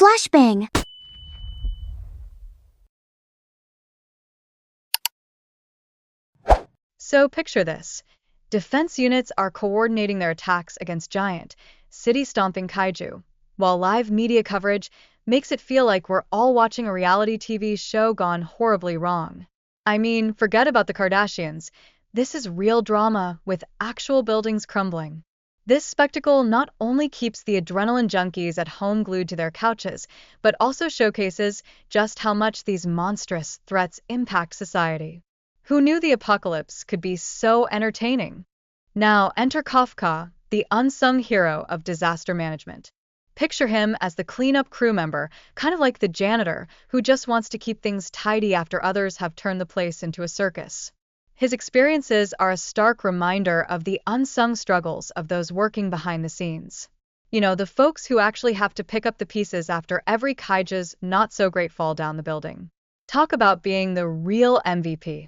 Flashbang. So picture this. Defense units are coordinating their attacks against giant, city-stomping kaiju, while live media coverage makes it feel like we're all watching a reality TV show gone horribly wrong. I mean, forget about the Kardashians. This is real drama with actual buildings crumbling. This spectacle not only keeps the adrenaline junkies at home glued to their couches, but also showcases just how much these monstrous threats impact society. Who knew the apocalypse could be so entertaining? Now enter Kafka, the unsung hero of disaster management. Picture him as the cleanup crew member, kind of like the janitor who just wants to keep things tidy after others have turned the place into a circus. His experiences are a stark reminder of the unsung struggles of those working behind the scenes. You know, the folks who actually have to pick up the pieces after every kaiju's not-so-great fall down the building. Talk about being the real MVP.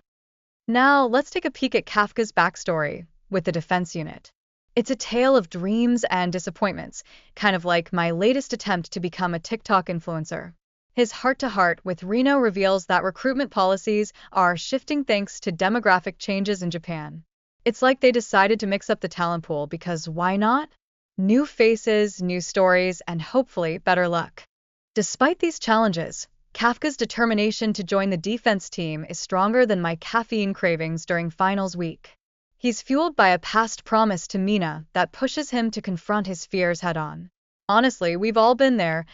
Now, let's take a peek at Kafka's backstory with the defense unit. It's a tale of dreams and disappointments, kind of like my latest attempt to become a TikTok influencer. His heart-to-heart with Reno reveals that recruitment policies are shifting thanks to demographic changes in Japan. It's like they decided to mix up the talent pool because why not? New faces, new stories, and hopefully better luck. Despite these challenges, Kafka's determination to join the defense team is stronger than my caffeine cravings during finals week. He's fueled by a past promise to Mina that pushes him to confront his fears head-on. Honestly, we've all been there.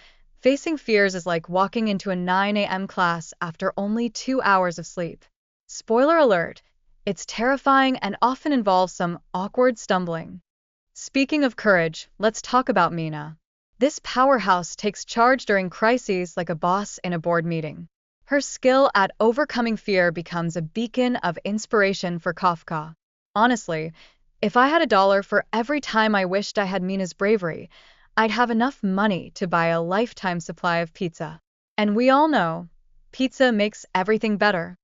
Facing fears is like walking into a 9 a.m. class after only 2 hours of sleep. Spoiler alert, it's terrifying and often involves some awkward stumbling. Speaking of courage, let's talk about Mina. This powerhouse takes charge during crises like a boss in a board meeting. Her skill at overcoming fear becomes a beacon of inspiration for Kafka. Honestly, if I had $1 for every time I wished I had Mina's bravery, I'd have enough money to buy a lifetime supply of pizza. And we all know, pizza makes everything better.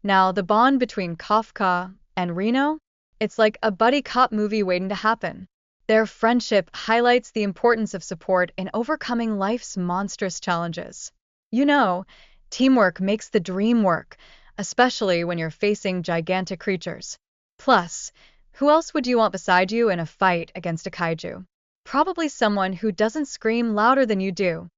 Now, the bond between Kafka and Reno? It's like a buddy cop movie waiting to happen. Their friendship highlights the importance of support in overcoming life's monstrous challenges. You know, teamwork makes the dream work, especially when you're facing gigantic creatures. Plus, who else would you want beside you in a fight against a kaiju? Probably someone who doesn't scream louder than you do.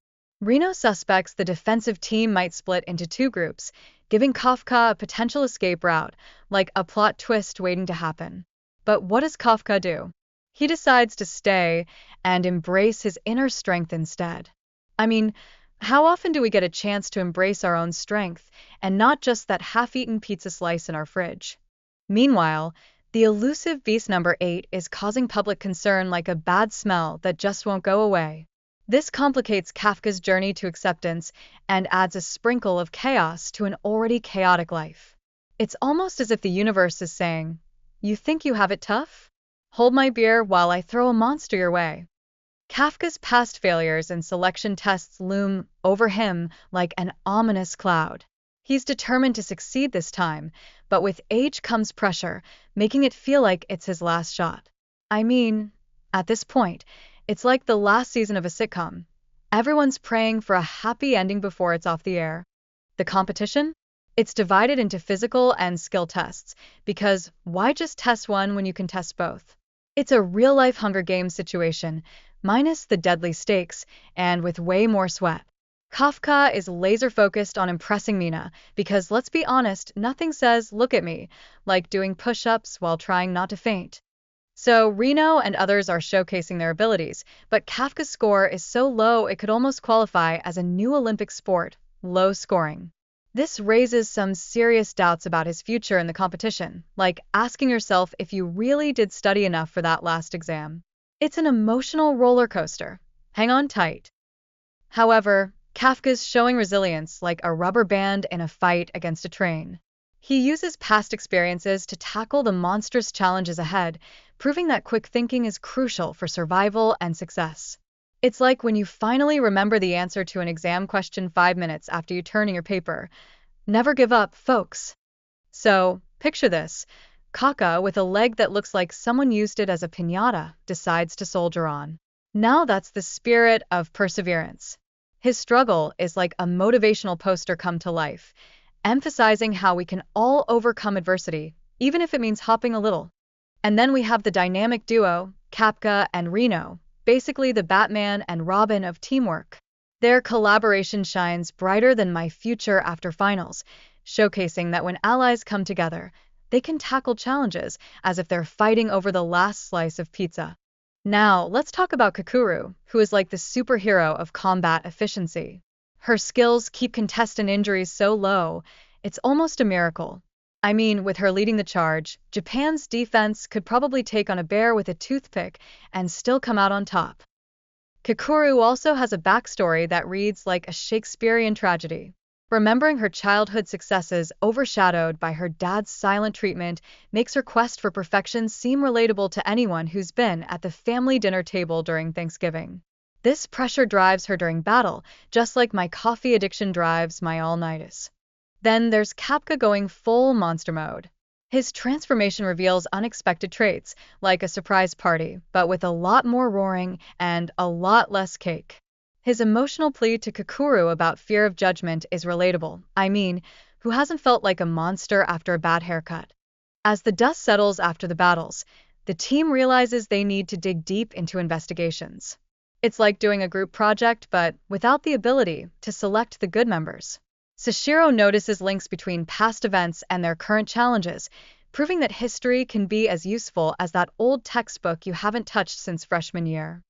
Reno suspects the defensive team might split into 2 groups, giving Kafka a potential escape route, like a plot twist waiting to happen. But what does Kafka do? He decides to stay and embrace his inner strength instead. I mean, how often do we get a chance to embrace our own strength and not just that half-eaten pizza slice in our fridge? Meanwhile, the elusive beast number 8 is causing public concern like a bad smell that just won't go away. This complicates Kafka's journey to acceptance and adds a sprinkle of chaos to an already chaotic life. It's almost as if the universe is saying, "You think you have it tough? Hold my beer while I throw a monster your way." Kafka's past failures and selection tests loom over him like an ominous cloud. He's determined to succeed this time, but with age comes pressure, making it feel like it's his last shot. I mean, at this point, it's like the last season of a sitcom. Everyone's praying for a happy ending before it's off the air. The competition? It's divided into physical and skill tests, because why just test one when you can test both? It's a real-life Hunger Games situation, minus the deadly stakes, and with way more sweat. Kafka is laser-focused on impressing Mina, because let's be honest, nothing says, "Look at me," like doing push-ups while trying not to faint. So Reno and others are showcasing their abilities, but Kafka's score is so low it could almost qualify as a new Olympic sport, low scoring. This raises some serious doubts about his future in the competition, like asking yourself if you really did study enough for that last exam. It's an emotional roller coaster. Hang on tight. However, Kafka's showing resilience like a rubber band in a fight against a train. He uses past experiences to tackle the monstrous challenges ahead, proving that quick thinking is crucial for survival and success. It's like when you finally remember the answer to an exam question 5 minutes after you turn in your paper. Never give up, folks. So, picture this. Kaka, with a leg that looks like someone used it as a piñata, decides to soldier on. Now that's the spirit of perseverance. His struggle is like a motivational poster come to life, emphasizing how we can all overcome adversity, even if it means hopping a little. And then we have the dynamic duo, Kafka and Reno, basically the Batman and Robin of teamwork. Their collaboration shines brighter than my future after finals, showcasing that when allies come together, they can tackle challenges as if they're fighting over the last slice of pizza. Now, let's talk about Kakuru, who is like the superhero of combat efficiency. Her skills keep contestant injuries so low, it's almost a miracle. I mean, with her leading the charge, Japan's defense could probably take on a bear with a toothpick and still come out on top. Kakuru also has a backstory that reads like a Shakespearean tragedy. Remembering her childhood successes overshadowed by her dad's silent treatment makes her quest for perfection seem relatable to anyone who's been at the family dinner table during Thanksgiving. This pressure drives her during battle, just like my coffee addiction drives my all-nighters. Then there's Kapka going full monster mode. His transformation reveals unexpected traits, like a surprise party, but with a lot more roaring and a lot less cake. His emotional plea to Kakuru about fear of judgment is relatable. I mean, who hasn't felt like a monster after a bad haircut? As the dust settles after the battles, the team realizes they need to dig deep into investigations. It's like doing a group project, but without the ability to select the good members. Sashiro notices links between past events and their current challenges, proving that history can be as useful as that old textbook you haven't touched since freshman year.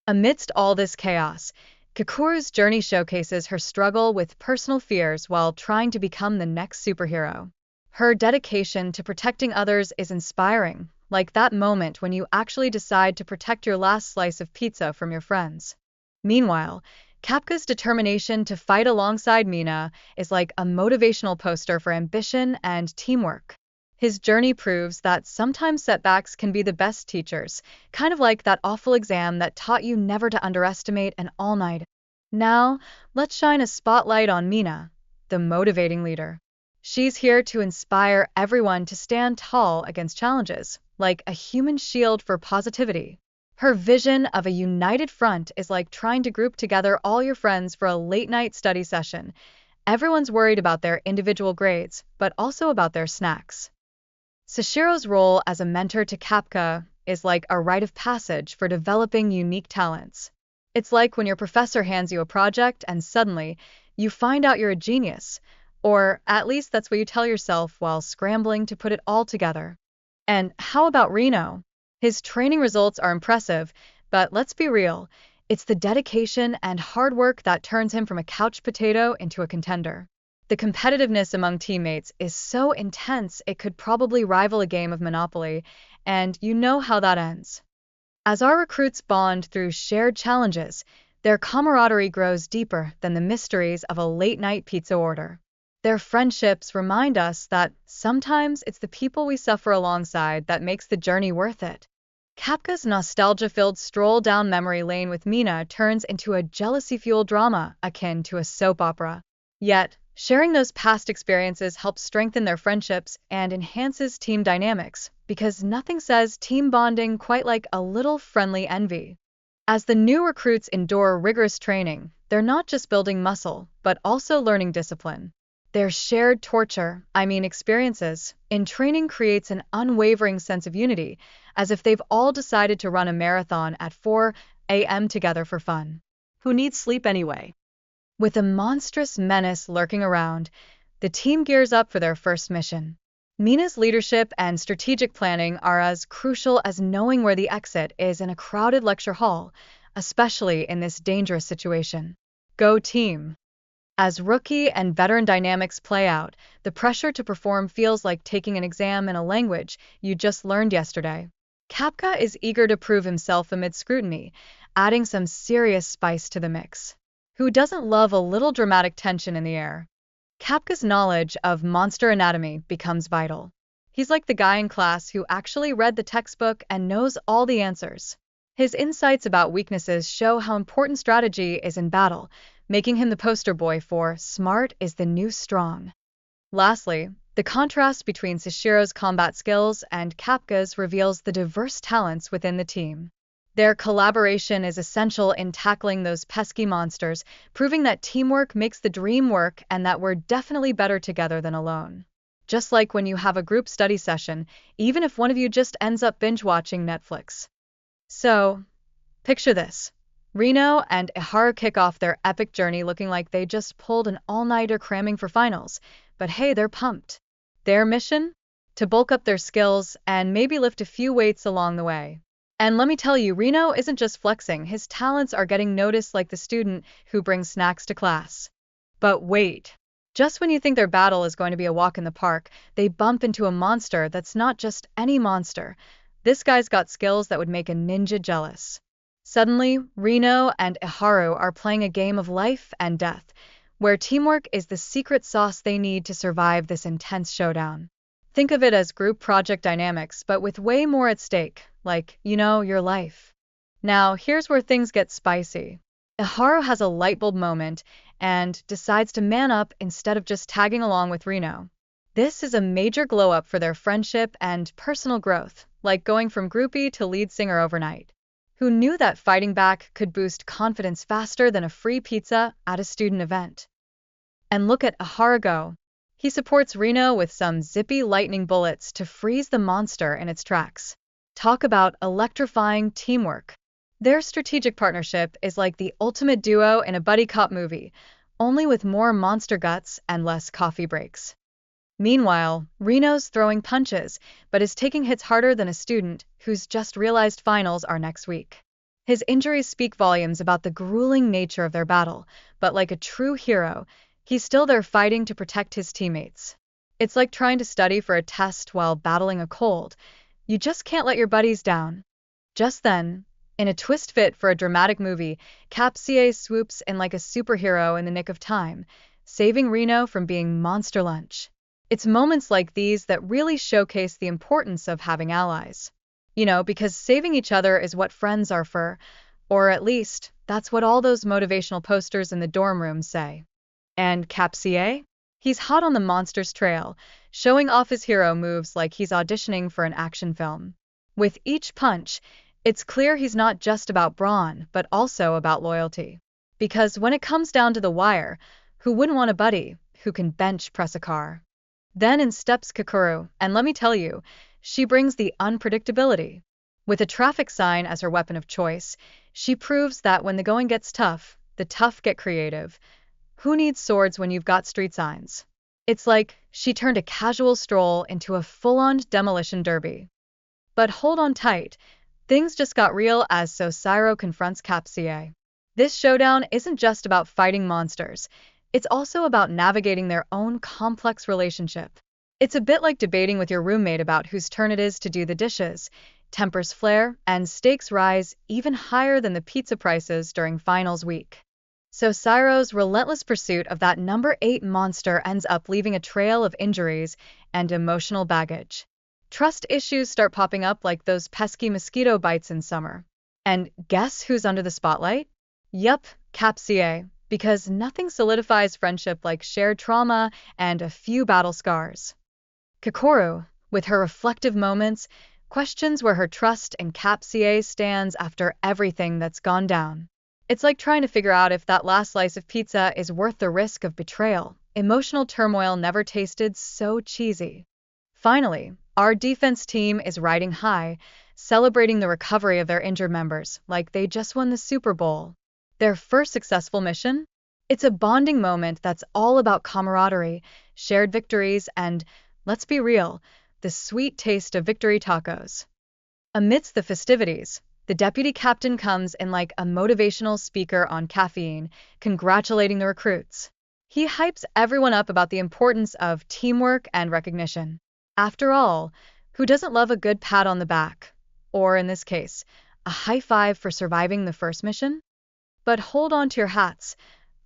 Amidst all this chaos, Kakuru's journey showcases her struggle with personal fears while trying to become the next superhero. Her dedication to protecting others is inspiring, like that moment when you actually decide to protect your last slice of pizza from your friends. Meanwhile, Kapka's determination to fight alongside Mina is like a motivational poster for ambition and teamwork. His journey proves that sometimes setbacks can be the best teachers, kind of like that awful exam that taught you never to underestimate an all-night. Now, let's shine a spotlight on Mina, the motivating leader. She's here to inspire everyone to stand tall against challenges, like a human shield for positivity. Her vision of a united front is like trying to group together all your friends for a late-night study session. Everyone's worried about their individual grades, but also about their snacks. Sashiro's role as a mentor to Kapka is like a rite of passage for developing unique talents. It's like when your professor hands you a project and suddenly you find out you're a genius, or at least that's what you tell yourself while scrambling to put it all together. And how about Reno? His training results are impressive, but let's be real, it's the dedication and hard work that turns him from a couch potato into a contender. The competitiveness among teammates is so intense it could probably rival a game of Monopoly, and you know how that ends. As our recruits bond through shared challenges, their camaraderie grows deeper than the mysteries of a late-night pizza order. Their friendships remind us that sometimes it's the people we suffer alongside that makes the journey worth it. Kapka's nostalgia-filled stroll down memory lane with Mina turns into a jealousy-fueled drama akin to a soap opera. Yet, sharing those past experiences helps strengthen their friendships and enhances team dynamics, because nothing says team bonding quite like a little friendly envy. As the new recruits endure rigorous training, they're not just building muscle, but also learning discipline. Their shared experiences in training creates an unwavering sense of unity, as if they've all decided to run a marathon at 4 a.m. together for fun. Who needs sleep anyway? With a monstrous menace lurking around, the team gears up for their first mission. Mina's leadership and strategic planning are as crucial as knowing where the exit is in a crowded lecture hall, especially in this dangerous situation. Go team! As rookie and veteran dynamics play out, the pressure to perform feels like taking an exam in a language you just learned yesterday. Kapka is eager to prove himself amid scrutiny, adding some serious spice to the mix. Who doesn't love a little dramatic tension in the air? Kapka's knowledge of monster anatomy becomes vital. He's like the guy in class who actually read the textbook and knows all the answers. His insights about weaknesses show how important strategy is in battle, making him the poster boy for smart is the new strong. Lastly, the contrast between Sashiro's combat skills and Kapka's reveals the diverse talents within the team. Their collaboration is essential in tackling those pesky monsters, proving that teamwork makes the dream work and that we're definitely better together than alone. Just like when you have a group study session, even if one of you just ends up binge-watching Netflix. So, picture this. Reno and Iharu kick off their epic journey looking like they just pulled an all-nighter cramming for finals. But hey, they're pumped. Their mission? To bulk up their skills and maybe lift a few weights along the way. And let me tell you, Reno isn't just flexing, his talents are getting noticed like the student who brings snacks to class. But wait. Just when you think their battle is going to be a walk in the park, they bump into a monster that's not just any monster. This guy's got skills that would make a ninja jealous. Suddenly, Reno and Iharu are playing a game of life and death, where teamwork is the secret sauce they need to survive this intense showdown. Think of it as group project dynamics, but with way more at stake, like, your life. Now, here's where things get spicy. Iharu has a light bulb moment and decides to man up instead of just tagging along with Reno. This is a major glow-up for their friendship and personal growth, like going from groupie to lead singer overnight. Who knew that fighting back could boost confidence faster than a free pizza at a student event? And look at Iharu go. He supports Reno with some zippy lightning bullets to freeze the monster in its tracks. Talk about electrifying teamwork. Their strategic partnership is like the ultimate duo in a buddy cop movie, only with more monster guts and less coffee breaks. Meanwhile, Reno's throwing punches, but is taking hits harder than a student who's just realized finals are next week. His injuries speak volumes about the grueling nature of their battle, but like a true hero, he's still there fighting to protect his teammates. It's like trying to study for a test while battling a cold. You just can't let your buddies down. Just then, in a twist fit for a dramatic movie, Capsier swoops in like a superhero in the nick of time, saving Reno from being monster lunch. It's moments like these that really showcase the importance of having allies. Because saving each other is what friends are for, or at least, that's what all those motivational posters in the dorm rooms say. And Capsier? He's hot on the monster's trail, showing off his hero moves like he's auditioning for an action film. With each punch, it's clear he's not just about brawn, but also about loyalty. Because when it comes down to the wire, who wouldn't want a buddy who can bench press a car? Then in steps Kakuru, and let me tell you, she brings the unpredictability. With a traffic sign as her weapon of choice, she proves that when the going gets tough, the tough get creative. Who needs swords when you've got street signs? It's like she turned a casual stroll into a full-on demolition derby. But hold on tight, things just got real as Sosiro confronts Capsier. This showdown isn't just about fighting monsters. It's also about navigating their own complex relationship. It's a bit like debating with your roommate about whose turn it is to do the dishes. Tempers flare, and stakes rise even higher than the pizza prices during finals week. So Siro's relentless pursuit of that number 8 monster ends up leaving a trail of injuries and emotional baggage. Trust issues start popping up like those pesky mosquito bites in summer. And guess who's under the spotlight? Yup, Capsier. Because nothing solidifies friendship like shared trauma and a few battle scars. Kakuru, with her reflective moments, questions where her trust in Capsier stands after everything that's gone down. It's like trying to figure out if that last slice of pizza is worth the risk of betrayal. Emotional turmoil never tasted so cheesy. Finally, our defense team is riding high, celebrating the recovery of their injured members like they just won the Super Bowl. Their first successful mission? It's a bonding moment that's all about camaraderie, shared victories, and, let's be real, the sweet taste of victory tacos. Amidst the festivities, the deputy captain comes in like a motivational speaker on caffeine, congratulating the recruits. He hypes everyone up about the importance of teamwork and recognition. After all, who doesn't love a good pat on the back? Or, in this case, a high five for surviving the first mission? But hold on to your hats.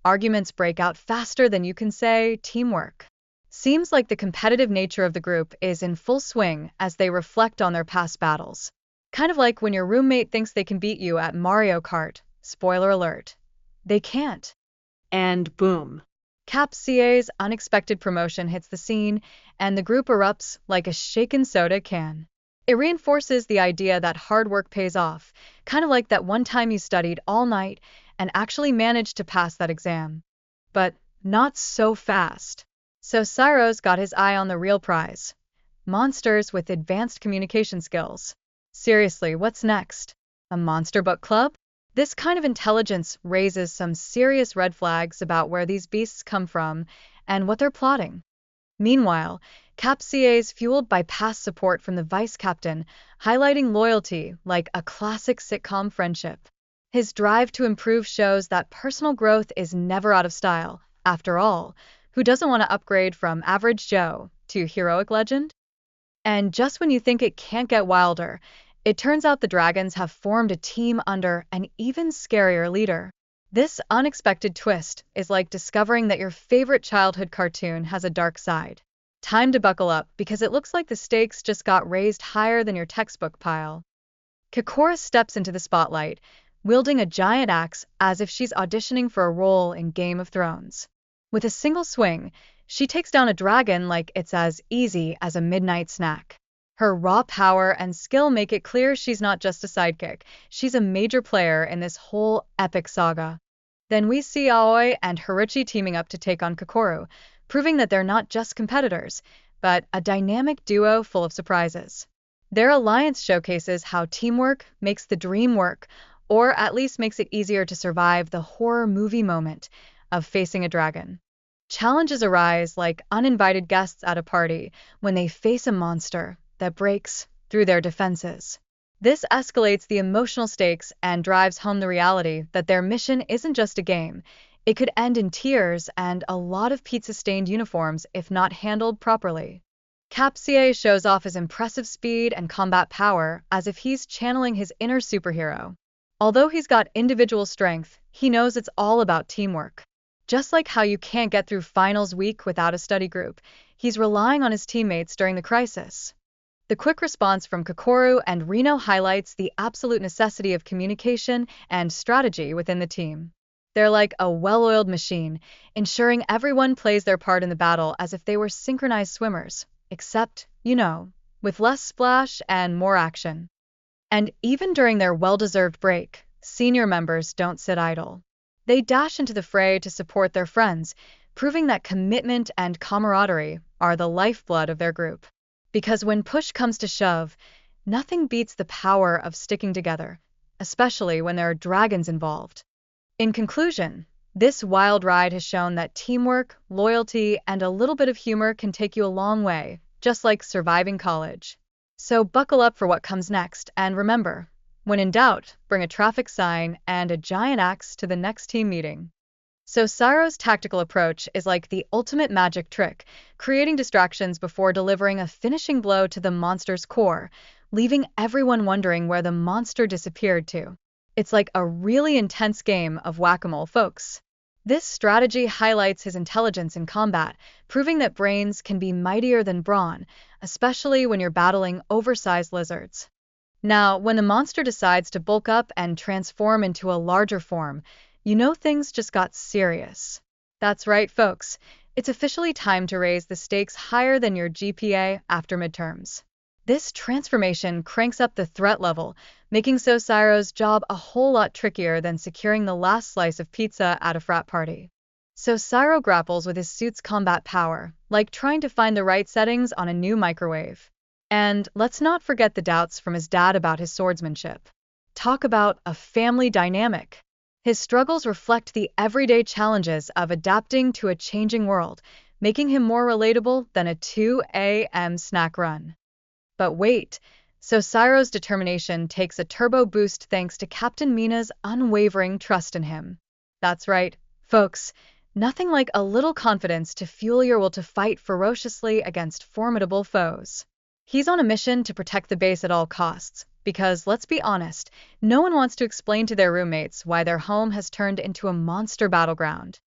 Arguments break out faster than you can say teamwork. Seems like the competitive nature of the group is in full swing as they reflect on their past battles. Kind of like when your roommate thinks they can beat you at Mario Kart. Spoiler alert. They can't. And boom. Capsier's unexpected promotion hits the scene, and the group erupts like a shaken soda can. It reinforces the idea that hard work pays off, kind of like that one time you studied all night and actually managed to pass that exam. But not so fast. So Cyro's got his eye on the real prize. Monsters with advanced communication skills. Seriously, what's next? A monster book club? This kind of intelligence raises some serious red flags about where these beasts come from and what they're plotting. Meanwhile, Capca is fueled by past support from the vice captain, highlighting loyalty like a classic sitcom friendship. His drive to improve shows that personal growth is never out of style. After all, who doesn't want to upgrade from average Joe to heroic legend? And just when you think it can't get wilder, it turns out the dragons have formed a team under an even scarier leader. This unexpected twist is like discovering that your favorite childhood cartoon has a dark side. Time to buckle up because it looks like the stakes just got raised higher than your textbook pile. Kokora steps into the spotlight, wielding a giant axe as if she's auditioning for a role in Game of Thrones. With a single swing, she takes down a dragon like it's as easy as a midnight snack. Her raw power and skill make it clear she's not just a sidekick, she's a major player in this whole epic saga. Then we see Aoi and Haruchi teaming up to take on Kokoru, proving that they're not just competitors, but a dynamic duo full of surprises. Their alliance showcases how teamwork makes the dream work, or at least makes it easier to survive the horror movie moment of facing a dragon. Challenges arise like uninvited guests at a party when they face a monster that breaks through their defenses. This escalates the emotional stakes and drives home the reality that their mission isn't just a game. It could end in tears and a lot of pizza-stained uniforms if not handled properly. Capca shows off his impressive speed and combat power as if he's channeling his inner superhero. Although he's got individual strength, he knows it's all about teamwork. Just like how you can't get through finals week without a study group, he's relying on his teammates during the crisis. The quick response from Kokoru and Reno highlights the absolute necessity of communication and strategy within the team. They're like a well-oiled machine, ensuring everyone plays their part in the battle as if they were synchronized swimmers, except, with less splash and more action. And even during their well-deserved break, senior members don't sit idle. They dash into the fray to support their friends, proving that commitment and camaraderie are the lifeblood of their group. Because when push comes to shove, nothing beats the power of sticking together, especially when there are dragons involved. In conclusion, this wild ride has shown that teamwork, loyalty, and a little bit of humor can take you a long way, just like surviving college. So buckle up for what comes next, and remember, when in doubt, bring a traffic sign and a giant axe to the next team meeting. So Cyro's tactical approach is like the ultimate magic trick, creating distractions before delivering a finishing blow to the monster's core, leaving everyone wondering where the monster disappeared to. It's like a really intense game of whack-a-mole, folks. This strategy highlights his intelligence in combat, proving that brains can be mightier than brawn, especially when you're battling oversized lizards. Now, when the monster decides to bulk up and transform into a larger form, things just got serious. That's right, folks. It's officially time to raise the stakes higher than your GPA after midterms. This transformation cranks up the threat level, making Cyro's job a whole lot trickier than securing the last slice of pizza at a frat party. So Cyro grapples with his suit's combat power, like trying to find the right settings on a new microwave. And let's not forget the doubts from his dad about his swordsmanship. Talk about a family dynamic. His struggles reflect the everyday challenges of adapting to a changing world, making him more relatable than a 2 a.m. snack run. But wait, Cyro's determination takes a turbo boost thanks to Captain Mina's unwavering trust in him. That's right, folks, nothing like a little confidence to fuel your will to fight ferociously against formidable foes. He's on a mission to protect the base at all costs, because, let's be honest, no one wants to explain to their roommates why their home has turned into a monster battleground.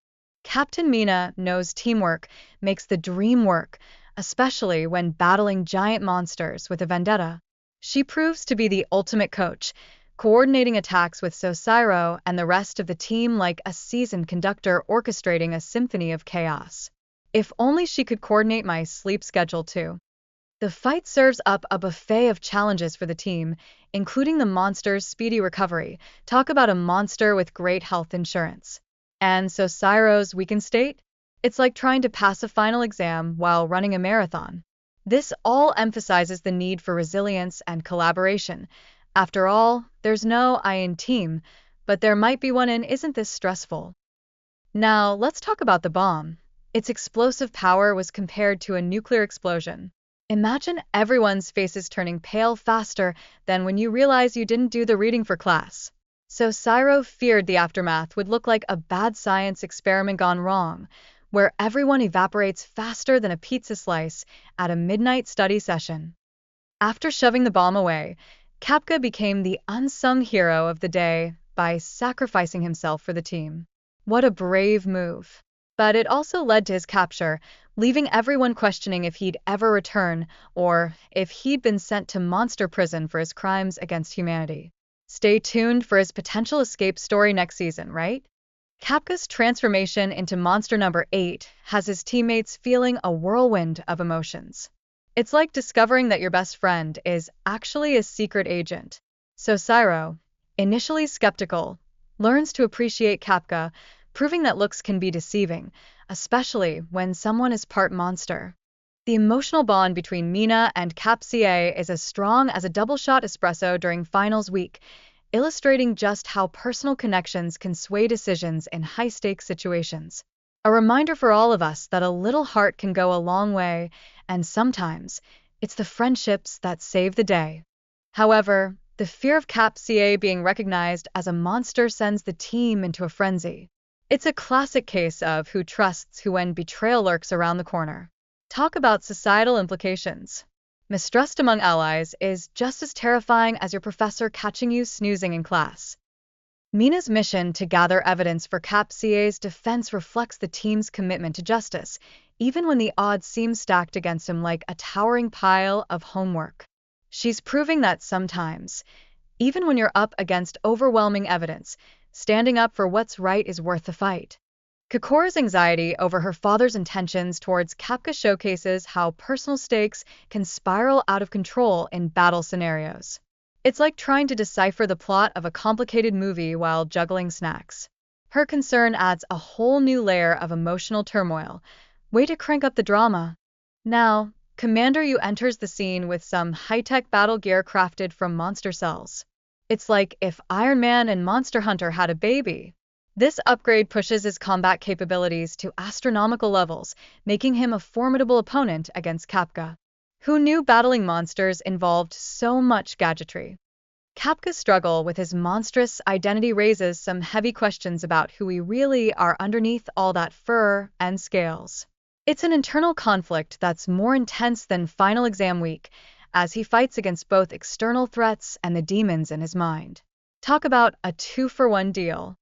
Captain Mina knows teamwork makes the dream work, especially when battling giant monsters with a vendetta. She proves to be the ultimate coach, coordinating attacks with Cyro and the rest of the team like a seasoned conductor orchestrating a symphony of chaos. If only she could coordinate my sleep schedule too. The fight serves up a buffet of challenges for the team, including the monster's speedy recovery. Talk about a monster with great health insurance. And so Cyro's weakened state? It's like trying to pass a final exam while running a marathon. This all emphasizes the need for resilience and collaboration. After all, there's no I in team, but there might be one in isn't this stressful? Now, let's talk about the bomb. Its explosive power was compared to a nuclear explosion. Imagine everyone's faces turning pale faster than when you realize you didn't do the reading for class. So Cyro feared the aftermath would look like a bad science experiment gone wrong, where everyone evaporates faster than a pizza slice at a midnight study session. After shoving the bomb away, Kafka became the unsung hero of the day by sacrificing himself for the team. What a brave move. But it also led to his capture, leaving everyone questioning if he'd ever return or if he'd been sent to monster prison for his crimes against humanity. Stay tuned for his potential escape story next season, right? Kafka's transformation into monster number 8 has his teammates feeling a whirlwind of emotions. It's like discovering that your best friend is actually a secret agent. So Cyro, initially skeptical, learns to appreciate Kafka, proving that looks can be deceiving, especially when someone is part monster. The emotional bond between Mina and Capca is as strong as a double-shot espresso during finals week, illustrating just how personal connections can sway decisions in high-stakes situations. A reminder for all of us that a little heart can go a long way, and sometimes it's the friendships that save the day. However, the fear of Capca being recognized as a monster sends the team into a frenzy. It's a classic case of who trusts who when betrayal lurks around the corner. Talk about societal implications. Mistrust among allies is just as terrifying as your professor catching you snoozing in class. Mina's mission to gather evidence for Capca's defense reflects the team's commitment to justice, even when the odds seem stacked against him like a towering pile of homework. She's proving that sometimes, even when you're up against overwhelming evidence, standing up for what's right is worth the fight. Kakora's anxiety over her father's intentions towards Kafka showcases how personal stakes can spiral out of control in battle scenarios. It's like trying to decipher the plot of a complicated movie while juggling snacks. Her concern adds a whole new layer of emotional turmoil. Way to crank up the drama. Now, Commander Yu enters the scene with some high-tech battle gear crafted from monster cells. It's like if Iron Man and Monster Hunter had a baby. This upgrade pushes his combat capabilities to astronomical levels, making him a formidable opponent against Kafka. Who knew battling monsters involved so much gadgetry? Kafka's struggle with his monstrous identity raises some heavy questions about who we really are underneath all that fur and scales. It's an internal conflict that's more intense than final exam week, as he fights against both external threats and the demons in his mind. Talk about a two-for-one deal.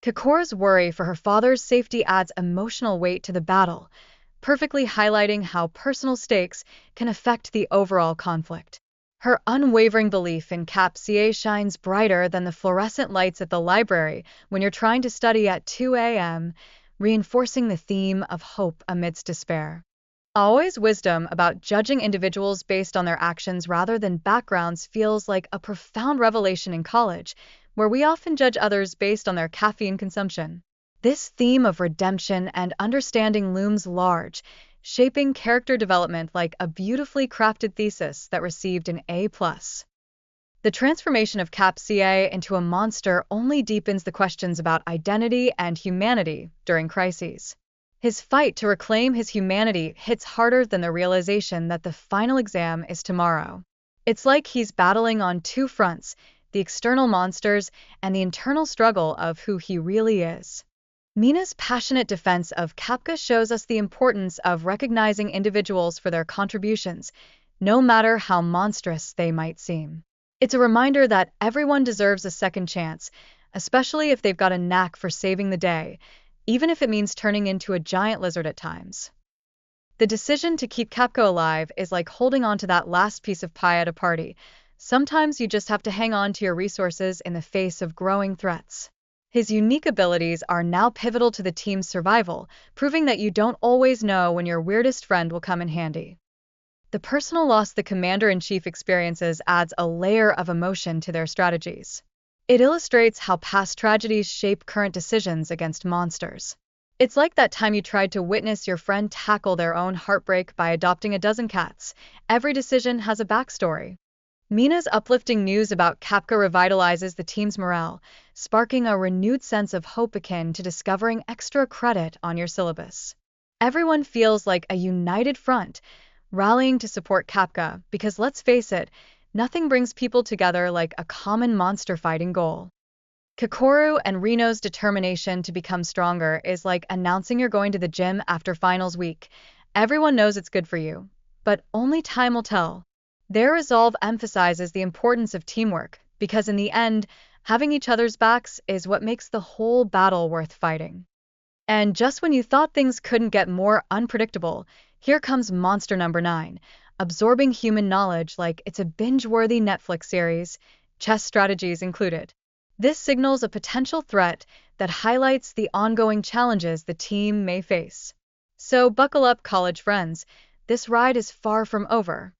Kakora's worry for her father's safety adds emotional weight to the battle, perfectly highlighting how personal stakes can affect the overall conflict. Her unwavering belief in Capca shines brighter than the fluorescent lights at the library when you're trying to study at 2 a.m., reinforcing the theme of hope amidst despair. Always wisdom about judging individuals based on their actions rather than backgrounds feels like a profound revelation in college, where we often judge others based on their caffeine consumption. This theme of redemption and understanding looms large, shaping character development like a beautifully crafted thesis that received an A+. The transformation of Capca into a monster only deepens the questions about identity and humanity during crises. His fight to reclaim his humanity hits harder than the realization that the final exam is tomorrow. It's like he's battling on two fronts, the external monsters and the internal struggle of who he really is. Mina's passionate defense of Kafka shows us the importance of recognizing individuals for their contributions, no matter how monstrous they might seem. It's a reminder that everyone deserves a second chance, especially if they've got a knack for saving the day, even if it means turning into a giant lizard at times. The decision to keep Kafka alive is like holding on to that last piece of pie at a party. Sometimes you just have to hang on to your resources in the face of growing threats. His unique abilities are now pivotal to the team's survival, proving that you don't always know when your weirdest friend will come in handy. The personal loss the commander-in-chief experiences adds a layer of emotion to their strategies. It illustrates how past tragedies shape current decisions against monsters. It's like that time you tried to witness your friend tackle their own heartbreak by adopting a dozen cats. Every decision has a backstory. Mina's uplifting news about Kafka revitalizes the team's morale, sparking a renewed sense of hope akin to discovering extra credit on your syllabus. Everyone feels like a united front, rallying to support Kafka because let's face it, nothing brings people together like a common monster-fighting goal. Kakoru and Reno's determination to become stronger is like announcing you're going to the gym after finals week. Everyone knows it's good for you, but only time will tell. Their resolve emphasizes the importance of teamwork, because in the end, having each other's backs is what makes the whole battle worth fighting. And just when you thought things couldn't get more unpredictable, here comes Monster Number 9, absorbing human knowledge like it's a binge-worthy Netflix series, chess strategies included. This signals a potential threat that highlights the ongoing challenges the team may face. So buckle up, college friends. This ride is far from over.